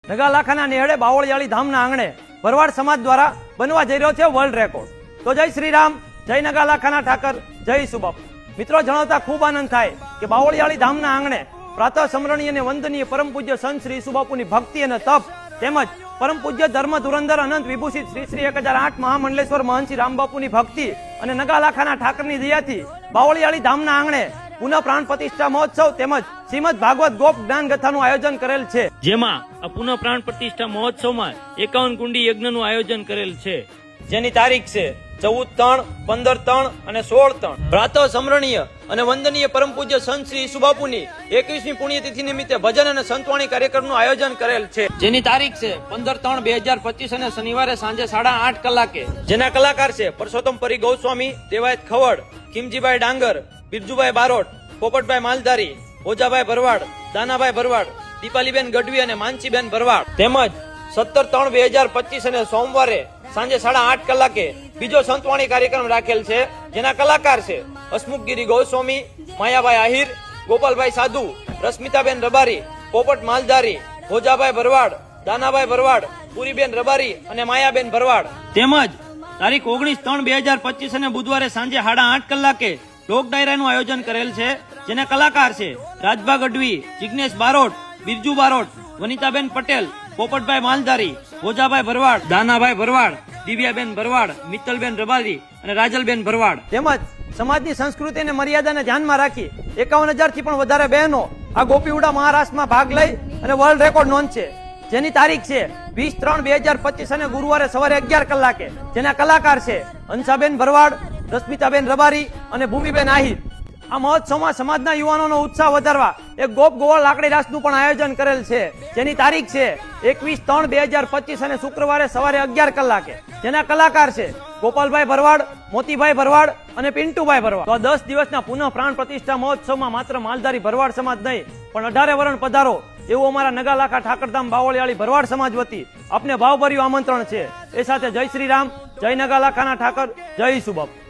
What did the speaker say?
નગાલાખાના નેહડે બાવળિયાળી ધામના આંગણે ભરવાડ સમાજ દ્વારા બનવા જઈ રહ્યો છે વર્લ્ડ રેકોર્ડ। તો જય શ્રી રામ, જય નગાલાખાના ઠાકર, જય સુબાપુ। મિત્રો, જણાવતા ખૂબ આનંદ થાય કે બાવળિયાળી ધામના આંગણે પ્રાતઃ સ્મરણીય અને વંદનીય પરમ પૂજ્ય સંત શ્રી સુબાપુની ભક્તિ અને તપ તેમજ પરમ પૂજ્ય ધર્મ ધુરંધર અનંત વિભૂષિત શ્રી શ્રી 1008 મહામંડલેશ્વર મહંતશ્રી રામબાપુની ભક્તિ અને નગાલાખાના ઠાકરની દયાથી બાવળિયાળી ધામના આંગણે પુનઃ પ્રાણ પ્રતિષ્ઠા મહોત્સવ તેમજ શ્રીમદ ભાગવત ગોપ જ્ઞાન કથાનું આયોજન કરેલ છે, જેમાં આ પુનઃ પ્રાણ પ્રતિષ્ઠા મહોત્સવમાં 51 કુંડી યજ્ઞનું આયોજન કરેલ છે, જેની તારીખ છે 14/3, 15/3 અને 16/3। પ્રાતઃ સ્મરણીય અને વંદનીય પરમ પૂજ્ય સંત શ્રી સુબાપુની 21મી પુણ્યતિથિ નિમિત્તે ભજન અને સંતવાણી કાર્યક્રમનું આયોજન કરેલ છે, જેની તારીખ છે 15/3/2025 અને શનિવારે સાંજે 8:30 કલાકે। જેના કલાકાર છે પરસોત્તમ પરી ગૌસ્વામી, દેવાયત ખવડ, ખીમજીભાઈ ડાંગર, બિરજુભાઈ બારોટ, પોપટભાઈ માલધારી, ભોજાભાઈ ભરવાડ, દાનાભાઈ ભરવાડ, દીપાલીબેન ગઢવી અને માનસીબેન ભરવાડ। તેમજ 17/3/2025 અને સોમવારે સાંજે 8:30 કલાકે બીજો સંતવાણી કાર્યક્રમ રાખેલ છે, જેના કલાકાર છે હસમુખગીરી ગૌસ્વામી, માયાભાઈ આહિર, ગોપાલભાઈ સાધુ, રશ્મિતાબેન રબારી, પોપટ માલધારી, ભોજાભાઈ ભરવાડ, દાનાભાઈ ભરવાડ, પુરીબેન રબારી અને માયાબેન ભરવાડ। તેમજ તારીખ 19/3/2025 અને બુધવારે સાંજે 8:30 કલાકે લોક ડાયરાનું આયોજન કરેલ છે, જેના કલાકાર છે રાજભા ગઢવી, જિગ્નેશ બારોટ, બિરજુ બારોટ, વનિતાબેન પટેલ, પોપટભાઈ માલધારી, ભોજાભાઈ ભરવાડ, દાનાભાઈ ભરવાડ, દિવ્યાબેન ભરવાડ, મિત્તલબેન રબારી અને રાજલબેન ભરવાડ। તેમજ સમાજની સંસ્કૃતિ અને મર્યાદાને ધ્યાનમાં રાખી 51,000 થી પણ વધારે બહેનો આ ગોપીઉડા મહારાષ્ટ્રમાં ભાગ લઈ અને વર્લ્ડ રેકોર્ડ નોંધશે, જેની તારીખ છે 20/3/2025 અને ગુરુવારે સવારે 11 કલાકે। જેના કલાકાર છે અંશાબેન ભરવાડ, રશ્મિતાબેન રબારી અને ભૂમિબેન આહિર। આ મહોત્સવમાં સમાજના યુવાનોનો ઉત્સાહ વધારવા એક ગોપ ગોવાળ લાકડી રાસનું પણ આયોજન કરેલ છે, જેની તારીખ છે 21/3/2025 અને શુક્રવારે સવારે 11 કલાકે। જેના કલાકાર છે ગોપાલભાઈ ભરવાડ, મોતીભાઈ ભરવાડ અને પિન્ટુભાઈ ભરવાડ। તો 10 દિવસના પુનઃ પ્રાણ પ્રતિષ્ઠા મહોત્સવમાં માત્ર માલધારી ભરવાડ સમાજ નહીં પણ 18 વરણ પધારો એવું અમારા નગાલાખા ઠાકરધામ બાવળિયાળી ભરવાડ સમાજ વતી આપને ભાવભર્યું આમંત્રણ છે। એ સાથે જય શ્રી રામ, જય નગાલાખાના ઠાકર, જય સુબાપુ।